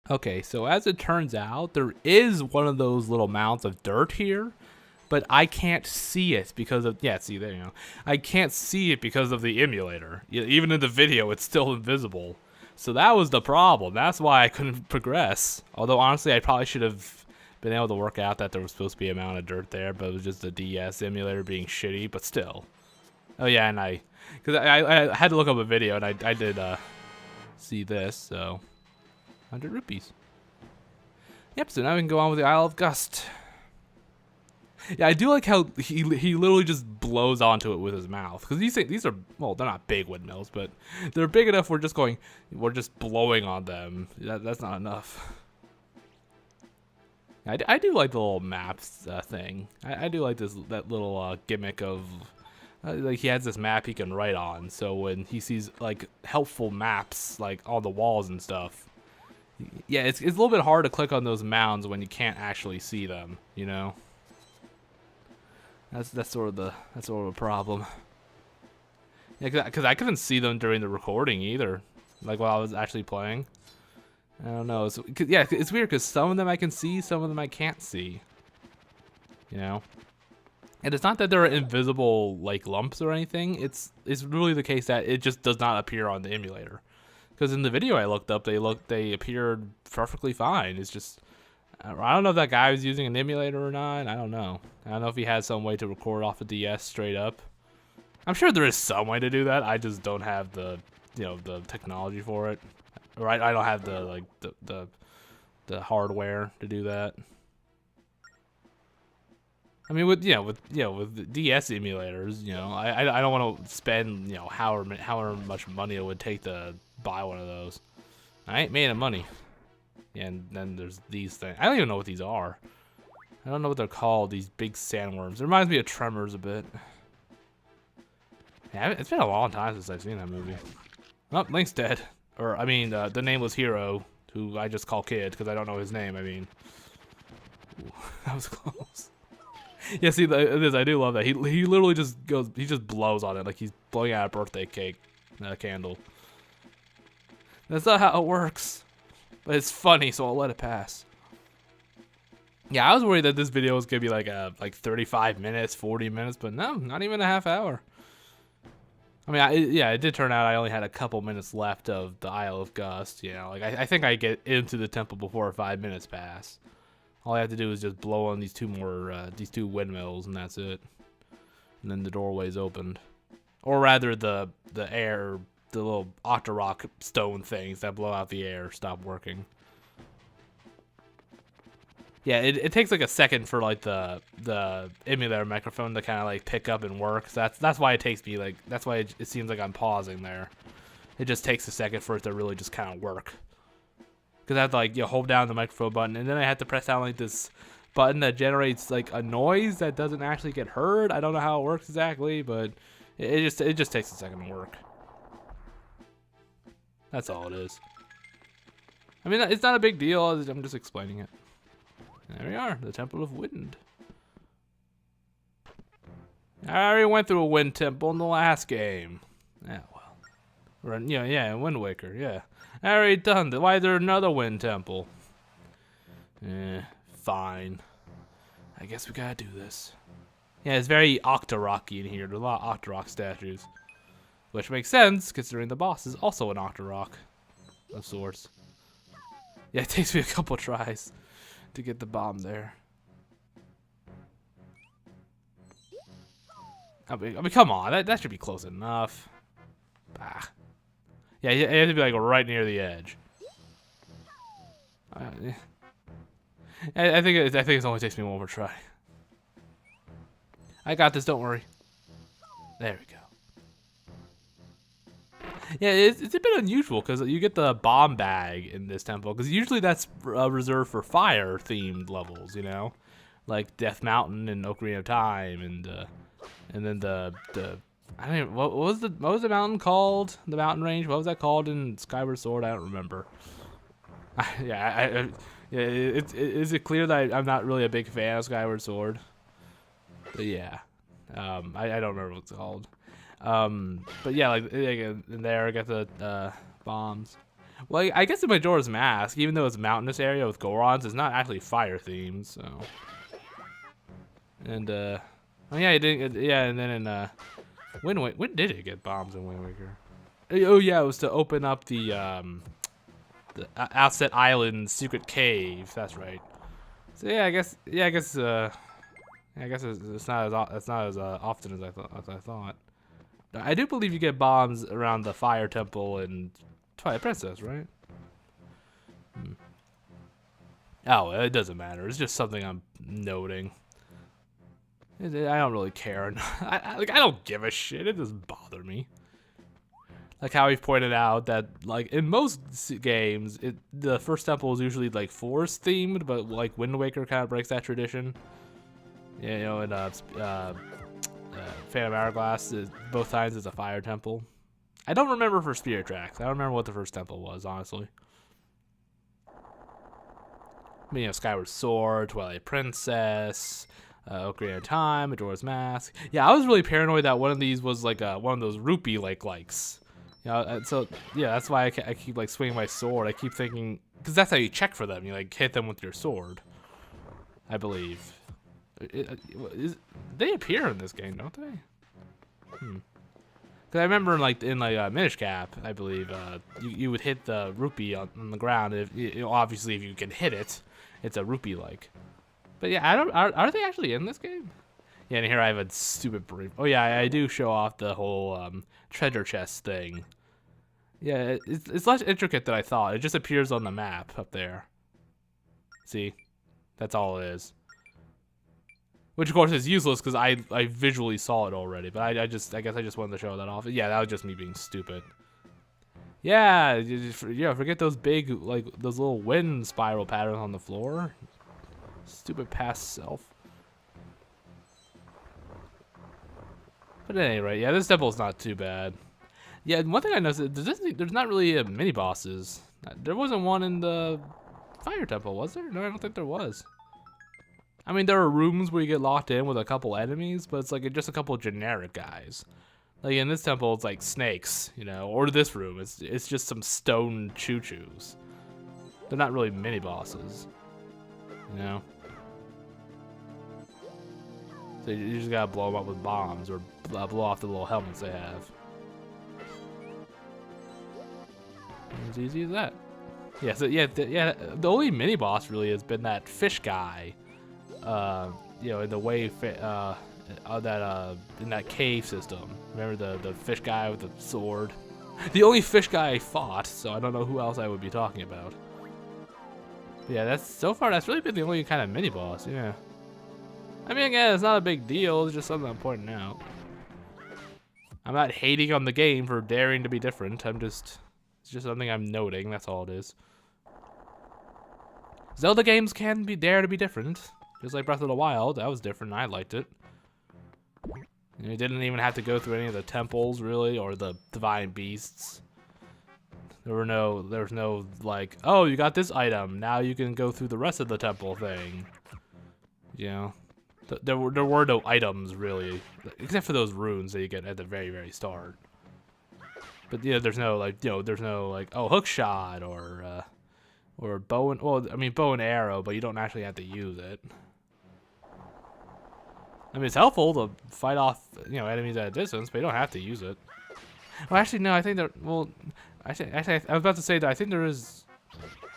Okay, so as it turns out, there is one of those little mounds of dirt here, but I can't see it because of, yeah, see there, you know. I can't see it because of the emulator. Even in the video, it's still invisible. So that was the problem. That's why I couldn't progress. Although, honestly, I probably should have been able to work out that there was supposed to be a mound of dirt there, but it was just the DS emulator being shitty, but still. Oh, yeah, and because I had to look up a video, and I did see this, so 100 rupees. Yep, so now we can go on with the Isle of Gust. Yeah, I do like how he literally just blows onto it with his mouth, because these are, well, they're not big windmills, but they're big enough we're just blowing on them. That's not enough. I do like the little maps thing. I do like that little gimmick of like he has this map he can write on, so when he sees like helpful maps like on the walls and stuff, yeah, it's a little bit hard to click on those mounds when you can't actually see them, you know. That's sort of a problem. Yeah, because I couldn't see them during the recording either, like while I was actually playing. I don't know. Yeah, it's weird because some of them I can see, some of them I can't see. You know, and it's not that there are invisible like lumps or anything. It's really the case that it just does not appear on the emulator. Because in the video I looked up, they appeared perfectly fine. It's just I don't know if that guy was using an emulator or not. I don't know. I don't know if he had some way to record off a DS straight up. I'm sure there is some way to do that. I just don't have the the technology for it. Or I don't have the hardware to do that. I mean, with with DS emulators, I don't want to spend however much money it would take to buy one of those. I ain't made of money. Yeah, and then there's these things. I don't even know what these are. I don't know what they're called. These big sandworms. It reminds me of Tremors a bit. Yeah, it's been a long time since I've seen that movie. Oh, Link's dead. Or, I mean, the nameless hero, who I just call Kid, because I don't know his name, I mean. Ooh, that was close. Yeah, see, I do love that. He literally just he just blows on it, like he's blowing out a birthday cake, candle. That's not how it works. But it's funny, so I'll let it pass. Yeah, I was worried that this video was going to be like 35 minutes, 40 minutes, but no, not even a half hour. I mean, yeah, it did turn out I only had a couple minutes left of the Isle of Gust. Like I think I get into the temple before 5 minutes pass. All I have to do is just blow on these two windmills, and that's it. And then the doorway's opened, or rather, the air, the little Octorok stone things that blow out the air stop working. Yeah, it takes like a second for like the emulator microphone to kind of like pick up and work. So that's why it takes me that's why it seems like I'm pausing there. It just takes a second for it to really just kind of work. Because I have to like hold down the microphone button, and then I have to press down like this button that generates like a noise that doesn't actually get heard. I don't know how it works exactly, but it just takes a second to work. That's all it is. I mean, it's not a big deal. I'm just explaining it. There we are, the Temple of Wind. I already went through a wind temple in the last game. Yeah, well. Or, yeah, Wind Waker, yeah. I already done that. Why is there another wind temple? Fine. I guess we gotta do this. Yeah, it's very Octorok-y in here. There's a lot of Octorok statues. Which makes sense, considering the boss is also an Octorok of sorts. Yeah, it takes me a couple tries to get the bomb there. I mean, come on, that should be close enough. Bah. Yeah, you have to be like right near the edge. I think it only takes me one more try. I got this. Don't worry. There we go. Yeah, it's a bit unusual because you get the bomb bag in this temple, because usually that's reserved for fire-themed levels, like Death Mountain and Ocarina of Time, and then the I don't even, what was the mountain called? The mountain range? What was that called in Skyward Sword? I don't remember. Yeah, is it clear that I'm not really a big fan of Skyward Sword? But yeah, I don't remember what it's called. But yeah, like in there I got the bombs. Well, I guess in Majora's Mask, even though it's a mountainous area with Gorons, it's not actually fire themed. So, and oh yeah, it didn't. Yeah, and then in when did it get bombs in Wind Waker? Oh yeah, it was to open up the Outset Island secret cave. That's right. So yeah, I guess it's not as often as I thought. I do believe you get bombs around the Fire Temple and Twilight Princess, right? Oh, it doesn't matter. It's just something I'm noting. I don't really care. I don't give a shit. It doesn't bother me. Like how we've pointed out that, like, in most games, the first temple is usually like forest themed, but like Wind Waker kind of breaks that tradition. Yeah, you know, in Phantom Hourglass, both times it's a fire temple. I don't remember for Spirit Tracks. I don't remember what the first temple was, honestly. I mean, you know, Skyward Sword, Twilight Princess, Ocarina of Time, Majora's Mask. Yeah, I was really paranoid that one of these was like one of those rupee likes. You know, and so yeah, that's why I keep like swinging my sword. I keep thinking, because that's how you check for them. You like hit them with your sword, I believe. They appear in this game, don't they? Because I remember like in Minish Cap, I believe you would hit the rupee on the ground. If you know, obviously if you can hit it, it's a rupee like. But yeah, are they actually in this game? Yeah, and here I have a stupid brief. Oh yeah, I do show off the whole treasure chest thing. Yeah, it's less intricate than I thought. It just appears on the map up there. See, that's all it is. Which of course is useless because I visually saw it already. But I guess I just wanted to show that off. Yeah, that was just me being stupid. Yeah, forget those big like those little wind spiral patterns on the floor. Stupid past self. But at any rate, yeah, this temple's not too bad. Yeah, one thing I noticed, there's not really mini bosses. There wasn't one in the Fire Temple, was there? No, I don't think there was. I mean, there are rooms where you get locked in with a couple enemies, but it's like just a couple generic guys. Like in this temple, it's like snakes, you know, or this room, it's just some stone choo-choos. They're not really mini bosses, you know. So you just gotta blow them up with bombs or blow off the little helmets they have. As easy as that. Yeah, so yeah, the only mini boss really has been that fish guy. You know, in the in that cave system. Remember the fish guy with the sword? The only fish guy I fought, so I don't know who else I would be talking about. But yeah, that's really been the only kind of mini boss. Yeah. I mean, again, it's not a big deal. It's just something I'm pointing out. I'm not hating on the game for daring to be different. It's just something I'm noting. That's all it is. Zelda games can dare to be different. Just like Breath of the Wild, that was different. I liked it. You didn't even have to go through any of the temples, really, or the divine beasts. There was no like, oh, you got this item. Now you can go through the rest of the temple thing. You know, there were no items really, except for those runes that you get at the very, very start. But yeah, there's no like, oh, hook shot or bow and, well, I mean bow and arrow, but you don't actually have to use it. I mean, it's helpful to fight off, enemies at a distance, but you don't have to use it. Well, actually, no, I think there, well, actually, I was about to say that I think there is,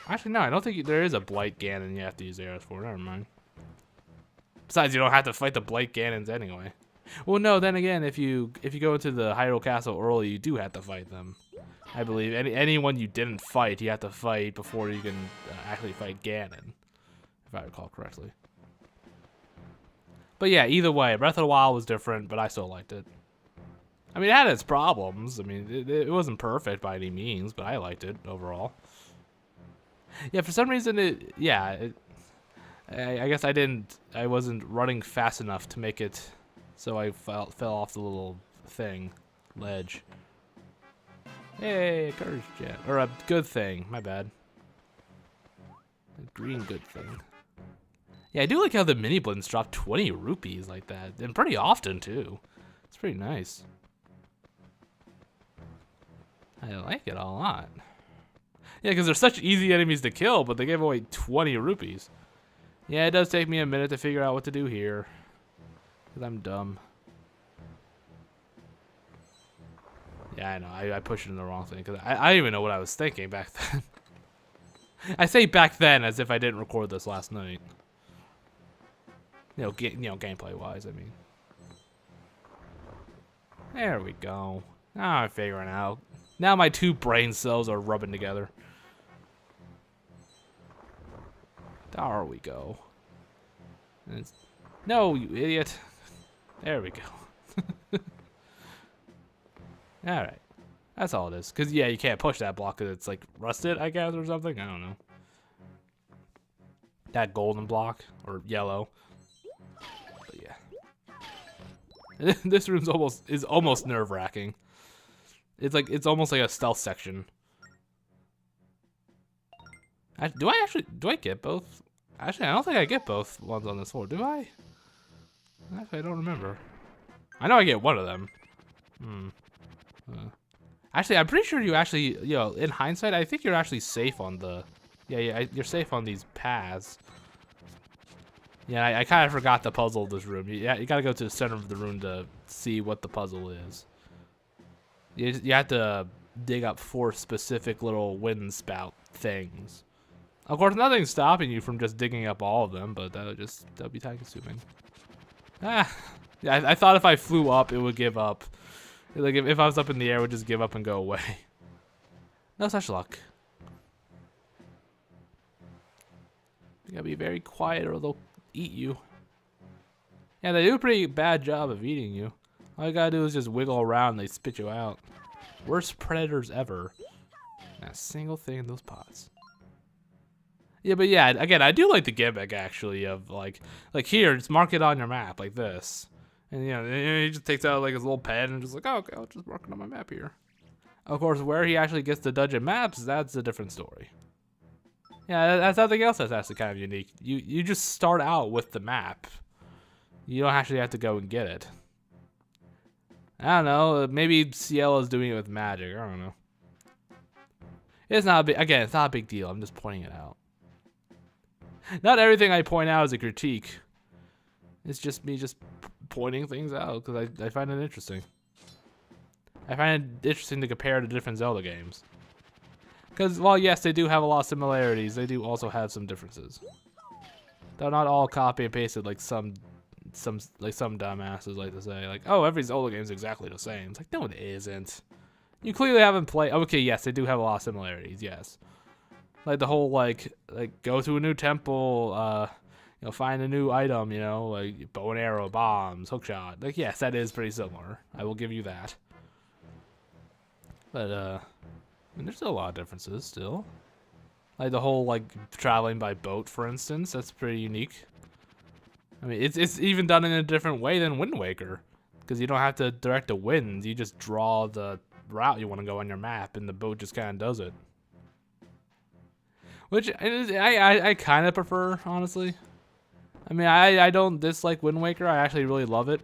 actually, no, I don't think there is a Blight Ganon you have to use arrows for, never mind. Besides, you don't have to fight the Blight Ganons anyway. Well, no, then again, if you go into the Hyrule Castle early, you do have to fight them. I believe anyone you didn't fight, you have to fight before you can actually fight Ganon, if I recall correctly. But yeah, either way, Breath of the Wild was different, but I still liked it. I mean, it had its problems. I mean, it wasn't perfect by any means, but I liked it overall. Yeah, for some reason, I guess I wasn't running fast enough to make it, so I fell off the little ledge. Hey, courage jet, or a good thing, my bad. A green good thing. Yeah, I do like how the mini blends drop 20 rupees like that, and pretty often too. It's pretty nice. I like it a lot. Yeah, because they're such easy enemies to kill, but they gave away 20 rupees. Yeah, it does take me a minute to figure out what to do here. Because I'm dumb. Yeah, I know. I pushed it in the wrong thing. Because I don't even know what I was thinking back then. I say back then as if I didn't record this last night. Gameplay-wise, I mean. There we go. Now I'm figuring out. Now my two brain cells are rubbing together. There we go. No, you idiot. There we go. Alright. That's all it is. Because, yeah, you can't push that block because it's, like, rusted, I guess, or something. I don't know. That golden block. Or yellow. But, yeah. This room's almost nerve-wracking. It's almost like a stealth section. Do I get both? Actually, I don't think I get both ones on this floor. Do I? Actually, I don't remember. I know I get one of them. Actually, I'm pretty sure you actually, in hindsight, I think you're actually safe on the... Yeah, you're safe on these paths. Yeah, I kind of forgot the puzzle of this room. You gotta go to the center of the room to see what the puzzle is. You have to dig up 4 specific little wind spout things. Of course, nothing's stopping you from just digging up all of them, but that'll be time consuming. Yeah, I thought if I flew up, it would give up. Like if I was up in the air, it would just give up and go away. No such luck. You gotta be very quiet or they'll eat you. Yeah, they do a pretty bad job of eating you. All you gotta do is just wiggle around and they spit you out. Worst predators ever. Not a single thing in those pots. Yeah, but yeah, again, I do like the gimmick actually of like here, just mark it on your map like this. And he just takes out like his little pen and just like, oh, okay, I'll just mark it on my map here. Of course, where he actually gets the dungeon maps, that's a different story. Yeah, that's something else that's actually kind of unique. You just start out with the map. You don't actually have to go and get it. I don't know. Maybe Ciella's doing it with magic. I don't know. It's not a big. Again, it's not a big deal. I'm just pointing it out. Not everything I point out is a critique. It's just me just pointing things out because I find it interesting. I find it interesting to compare to different Zelda games. Because while yes, they do have a lot of similarities, they do also have some differences. They're not all copy and pasted like some dumbasses like to say, like, oh, every Zelda game is exactly the same. It's like, no, it isn't. You clearly haven't played. Okay, yes, they do have a lot of similarities. Yes, like the whole like go to a new temple, find a new item, like bow and arrow, bombs, hookshot. Like, yes, that is pretty similar. I will give you that. But I mean, there's still a lot of differences still. Like the whole like traveling by boat, for instance, that's pretty unique. I mean, it's even done in a different way than Wind Waker, because you don't have to direct the wind. You just draw the route you want to go on your map, and the boat just kind of does it. Which I kind of prefer, honestly. I mean, I don't dislike Wind Waker. I actually really love it,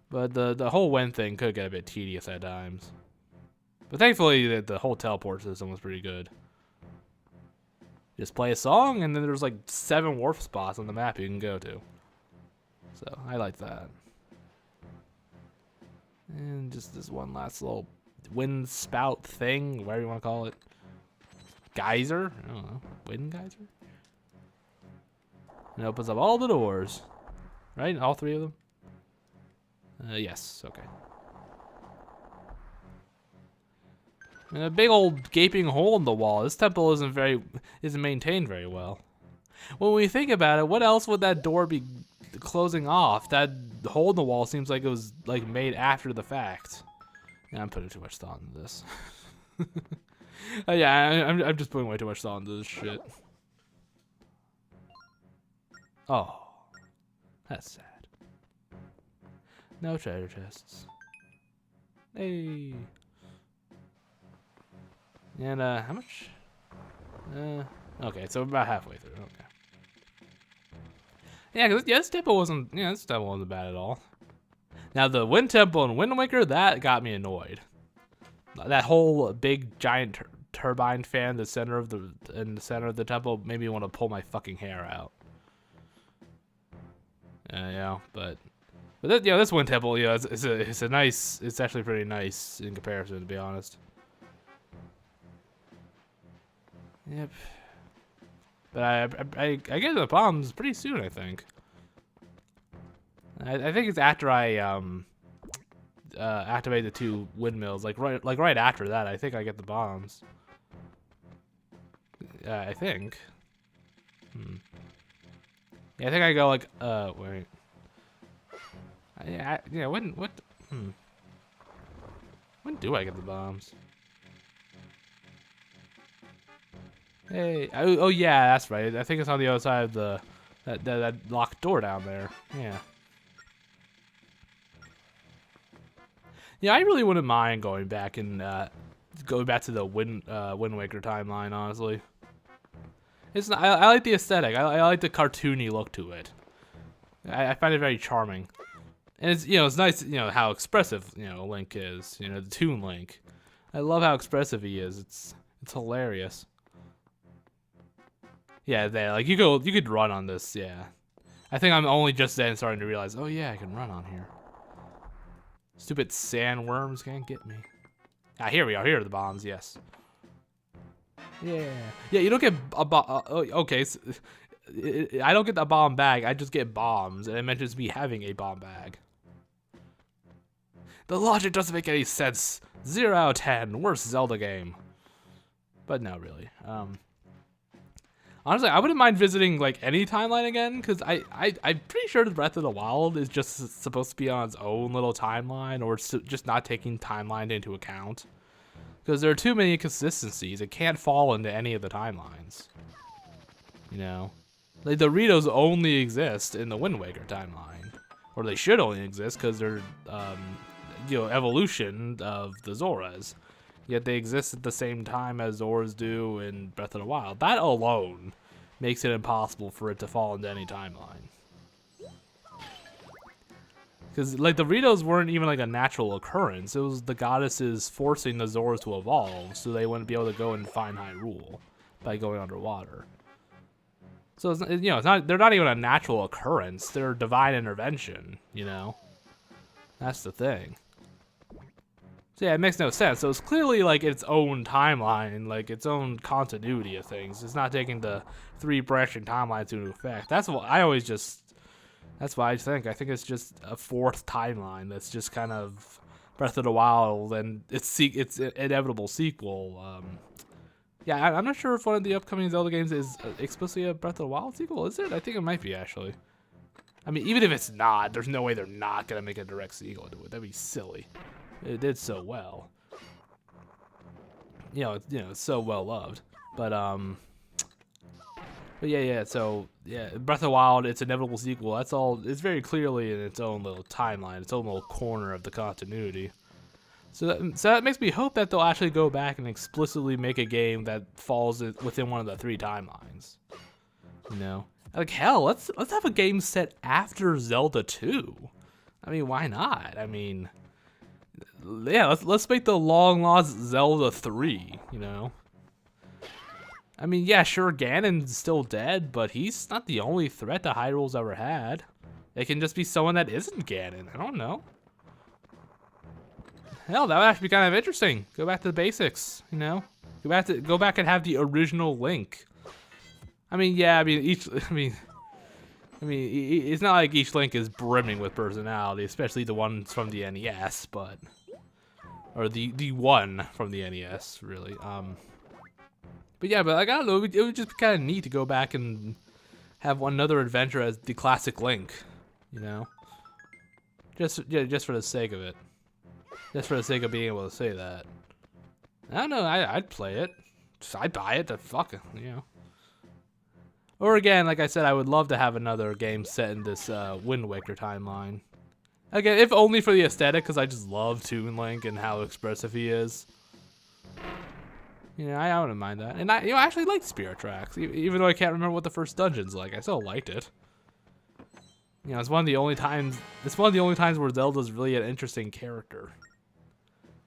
but the whole wind thing could get a bit tedious at times. But thankfully, the whole teleport system was pretty good. Just play a song, and then there's like 7 warp spots on the map you can go to. So, I like that. And just this one last little wind spout thing, whatever you want to call it. Geyser? I don't know. Wind geyser? And it opens up all the doors. Right? All 3 of them? Yes. Okay. And a big old gaping hole in the wall. This temple isn't maintained very well. When we think about it, what else would that door be closing off? That hole in the wall seems like it was like made after the fact. Yeah, I'm putting too much thought into this. Yeah, I'm just putting way too much thought into this shit. Oh, that's sad. No treasure chests. Hey. And how much? Okay, so we're about halfway through. Okay. Yeah, because this temple wasn't. Yeah, this temple wasn't bad at all. Now the Wind Temple and Wind Waker, that got me annoyed. That whole big giant turbine fan in the center of the temple made me want to pull my fucking hair out. Yeah, but this wind temple, it's a nice. It's actually pretty nice in comparison, to be honest. Yep. But I get the bombs pretty soon, I think. I think it's after I activate the 2 windmills, like right after that. I think I get the bombs. I think. Yeah, I think I go like wait. Yeah, when do I get the bombs? Hey, oh yeah, that's right. I think it's on the other side of that locked door down there. Yeah. Yeah, I really wouldn't mind going back to the Wind Waker timeline. Honestly, it's not, I like the aesthetic. I like the cartoony look to it. I find it very charming, and it's nice how expressive Link is. The Toon Link. I love how expressive he is. It's hilarious. Yeah, there. Like you could run on this. Yeah, I think I'm only just then starting to realize. Oh yeah, I can run on here. Stupid sandworms can't get me. Ah, here we are. Here are the bombs. Yes. Yeah. Yeah, you don't get a bomb. Okay. So, I don't get the bomb bag. I just get bombs, and it mentions me having a bomb bag. The logic doesn't make any sense. 0 out of 10. Worst Zelda game. But no, really. Honestly, I wouldn't mind visiting like any timeline again, because I'm pretty sure the Breath of the Wild is just supposed to be on its own little timeline, or it's just not taking timeline into account. Because there are too many inconsistencies. It can't fall into any of the timelines. Like the Ritos only exist in the Wind Waker timeline, or they should only exist because they're evolution of the Zoras. Yet they exist at the same time as Zoras do in Breath of the Wild. That alone makes it impossible for it to fall into any timeline. Because like the Ritos weren't even like a natural occurrence. It was the goddesses forcing the Zoras to evolve so they wouldn't be able to go and find Hyrule by going underwater. So it's not. They're not even a natural occurrence. They're divine intervention. That's the thing. So yeah, it makes no sense. So it's clearly like its own timeline, like its own continuity of things. It's not taking the 3 branching timelines into effect. That's what I always that's what I think. I think it's just a 4th timeline that's just kind of Breath of the Wild and its inevitable sequel. Yeah, I'm not sure if one of the upcoming Zelda games is explicitly a Breath of the Wild sequel. Is it? I think it might be, actually. I mean, even if it's not, there's no way they're not gonna make a direct sequel to it. That'd be silly. It did so well. It's so well loved. But yeah. So yeah, Breath of the Wild, its inevitable sequel. That's all. It's very clearly in its own little timeline, its own little corner of the continuity. So that makes me hope that they'll actually go back and explicitly make a game that falls within one of the 3 timelines. Like hell, let's have a game set after Zelda 2. I mean, why not? I mean. Yeah, let's make the long lost Zelda 3, I mean, yeah, sure, Ganon's still dead, but he's not the only threat that Hyrule's ever had. It can just be someone that isn't Ganon. I don't know. Hell, that would actually be kind of interesting. Go back to the basics, Go back and have the original Link. I mean, yeah, it's not like each Link is brimming with personality, especially the ones from the NES, or the one from the NES, really. But yeah, I don't know, it would just be kind of neat to go back and have another adventure as the classic Link, just for the sake of it, just for the sake of being able to say that. I don't know, I'd play it, I'd buy it to fuck it, Or again, like I said, I would love to have another game set in this Wind Waker timeline. Again, if only for the aesthetic, because I just love Toon Link and how expressive he is. I wouldn't mind that. And I actually liked Spirit Tracks, even though I can't remember what the first dungeon's like. I still liked it. It's one of the only times. It's one of the only times where Zelda's really an interesting character.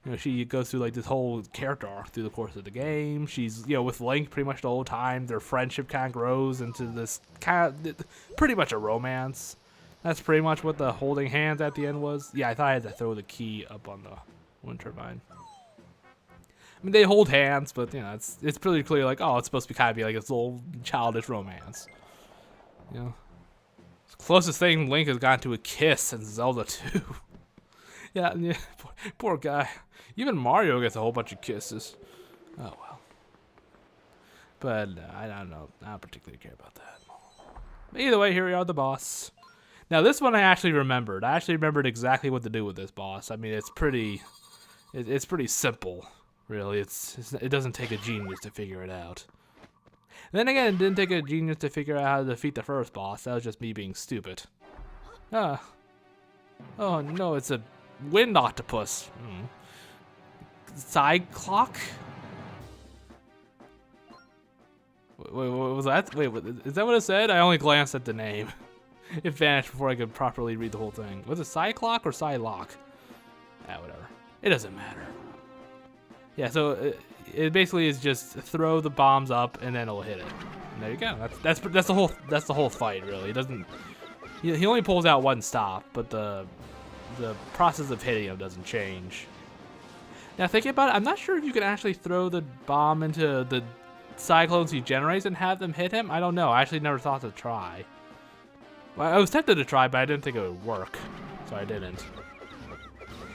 You know, she goes through like this whole character arc through the course of the game. She's, you know, with Link pretty much the whole time. Their friendship kind of grows into this kind of pretty much a romance. That's pretty much what the holding hands at the end was. Yeah, I thought I had to throw the key up on the wind turbine. I mean, they hold hands, but you know, it's pretty clear like, oh, it's supposed to be kind of be like this little childish romance. You know, it's the closest thing Link has gotten to a kiss in Zelda 2. Yeah, poor guy. Even Mario gets a whole bunch of kisses. Oh well. But I don't know. I don't particularly care about that. But either way, here we are, the boss. Now this one I actually remembered. I actually remembered exactly what to do with this boss. I mean, it's pretty simple, really. It doesn't take a genius to figure it out. Then again, it didn't take a genius to figure out how to defeat the first boss. That was just me being stupid. Ah. Oh no, it's a wind octopus. Side clock? Wait, what was that? Wait, is that what it said? I only glanced at the name. It vanished before I could properly read the whole thing. Was it side clock or side lock? Ah, whatever. It doesn't matter. Yeah, so it basically is just throw the bombs up and then it'll hit it. And there you go. That's the whole fight, really. It doesn't. He only pulls out one stop, but the process of hitting him doesn't change. Now thinking about it, I'm not sure if you can actually throw the bomb into the cyclones he generates and have them hit him. I don't know. I actually never thought to try. Well, I was tempted to try, but I didn't think it would work, so I didn't.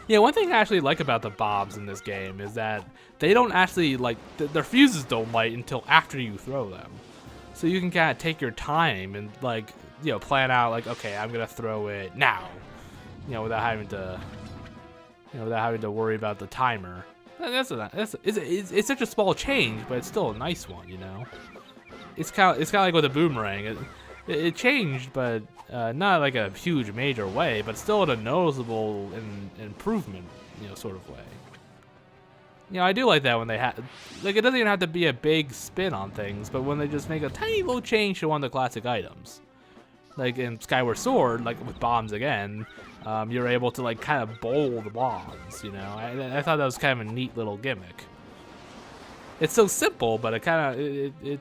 Yeah, one thing I actually like about the bombs in this game is that they don't actually, like, their fuses don't light until after you throw them. So you can kind of take your time and, like, you know, plan out, like, okay, I'm going to throw it now. You know, without having to worry about the timer. It's such a small change, but it's still a nice one, you know. It's kind of like with a boomerang. It changed, but not like a huge major way, but still in a noticeable improvement, you know, sort of way. You know, I do like that when they have, like, it doesn't even have to be a big spin on things, but when they just make a tiny little change to one of the classic items. Like in Skyward Sword, like with bombs again, you're able to like kind of bowl the bombs, you know. I thought that was kind of a neat little gimmick. It's so simple, but it kind of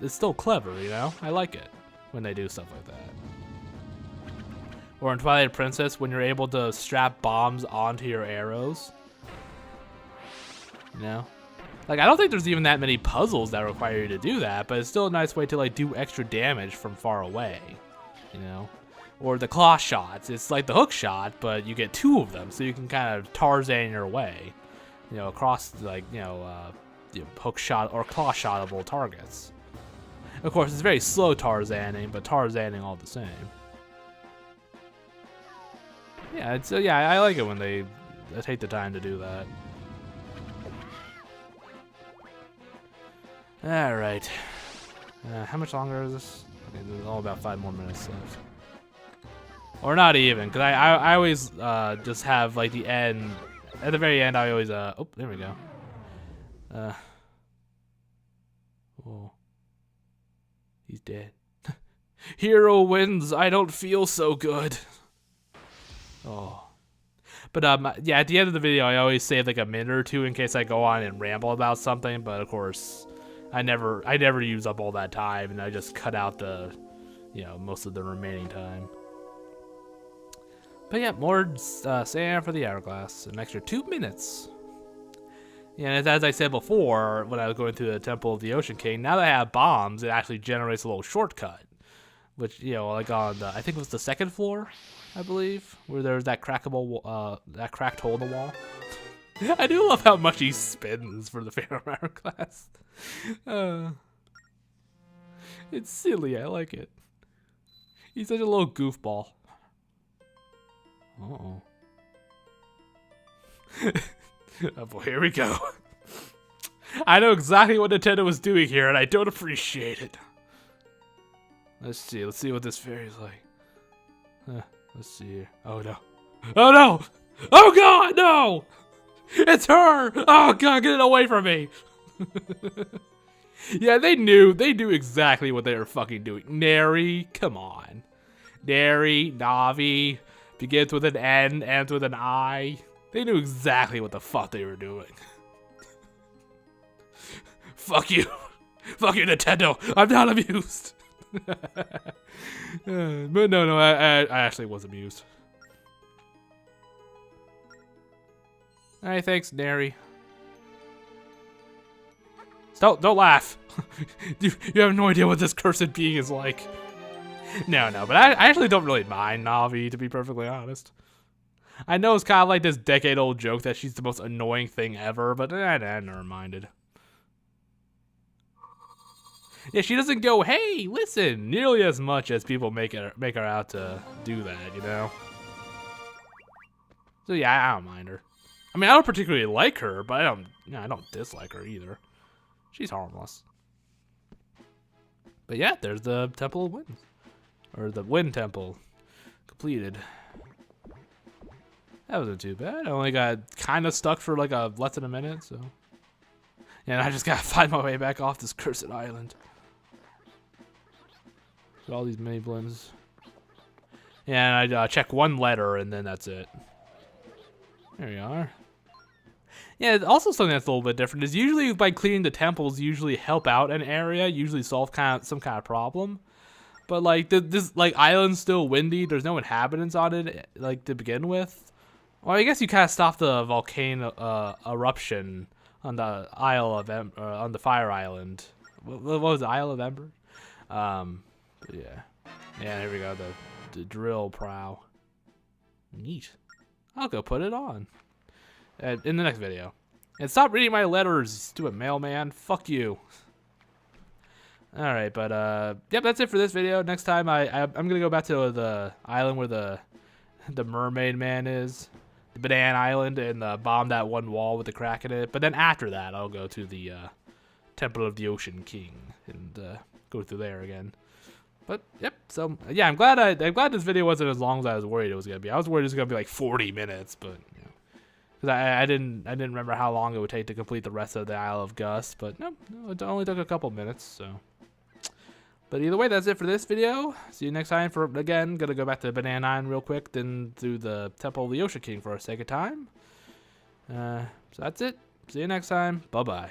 it's still clever, you know. I like it when they do stuff like that. Or in Twilight Princess, when you're able to strap bombs onto your arrows, you know. Like, I don't think there's even that many puzzles that require you to do that, but it's still a nice way to like do extra damage from far away. You know, or the claw shots. It's like the hook shot, but you get two of them, so you can kind of Tarzan your way, you know, across like hook shot or claw shotable targets. Of course, it's very slow Tarzaning, but Tarzaning all the same. Yeah, I like it when they take the time to do that. All right, how much longer is this? Okay, there's all about 5 more minutes left. Or not even, because I always just have like the end. At the very end, I always oh, there we go. Oh, he's dead. Hero wins. I don't feel so good. Oh, but yeah. At the end of the video, I always save like a minute or two in case I go on and ramble about something. But of course, I never use up all that time, and I just cut out the, you know, most of the remaining time. But yeah, more sand for the Hourglass, an extra 2 minutes. Yeah, and as I said before, when I was going through the Temple of the Ocean King, now that I have bombs, it actually generates a little shortcut. Which, you know, like on the, I think it was the 2nd floor, I believe, where there's that crackable, that cracked hole in the wall. I do love how much he spins for the Phantom Hourglass. It's silly, I like it. He's such a little goofball. Uh-oh. Oh boy, here we go. I know exactly what Nintendo was doing here, and I don't appreciate it. Let's see what this fairy's like. Let's see here. Oh no. Oh no! Oh god, no! It's her! Oh god, get it away from me! Yeah, they knew exactly what they were fucking doing. Neri, come on. Neri, Navi, begins with an N, ends with an I. They knew exactly what the fuck they were doing. Fuck you. Fuck you, Nintendo. I'm not amused. But no, I actually was amused. Alright, thanks, Nary. Don't laugh. you have no idea what this cursed being is like. No, but I actually don't really mind Navi, to be perfectly honest. I know it's kind of like this decade-old joke that she's the most annoying thing ever, but I never minded. Yeah, she doesn't go, hey, listen, nearly as much as people make her out to do that, you know? So yeah, I don't mind her. I mean, I don't particularly like her, but I don't dislike her either. She's harmless. But yeah, there's the Temple of Winds. Or the Wind Temple. Completed. That wasn't too bad. I only got kind of stuck for like less than a minute, so. And I just gotta find my way back off this cursed island. Got all these mini blimps. Yeah, and I check one letter and then that's it. There we are. Yeah, also something that's a little bit different is usually by clearing the temples usually help out an area, usually solve some kind of problem. But like this like island's still windy, there's no inhabitants on it like to begin with. Well, I guess you kind of stop the volcano eruption on the Isle of on the Fire Island. What was it, Isle of Ember? Yeah. Yeah, here we go, the drill prow. Neat. I'll go put it on. In the next video. And stop reading my letters, stupid mailman. Fuck you. Alright, but yep, that's it for this video. Next time I'm gonna go back to the island where the mermaid man is. The Banana Island, and bomb that one wall with the crack in it. But then after that I'll go to the Temple of the Ocean King and go through there again. But yep, so yeah, I'm glad this video wasn't as long as I was worried it was gonna be. I was worried it was gonna be like 40 minutes, but you know, because I didn't remember how long it would take to complete the rest of the Isle of Gus, but no, it only took a couple minutes. So, but either way, that's it for this video. See you next time for again. Gonna go back to Banana Island real quick, then through the Temple of the Ocean King for a second time. So that's it. See you next time. Bye bye.